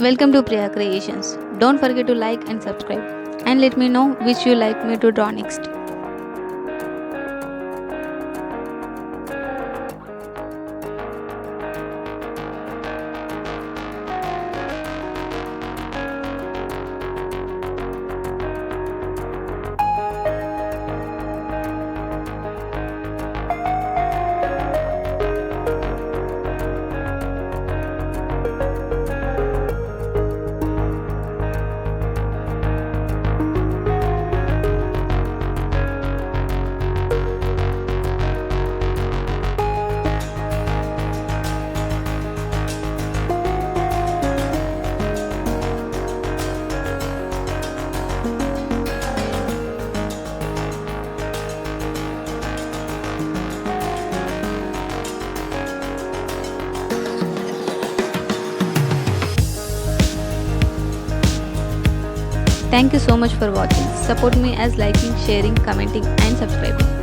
Welcome to Priya Creations. Don't forget to like and subscribe and let me know which you like me to draw next. Thank you so much for watching. Support me as liking, sharing, commenting and subscribing.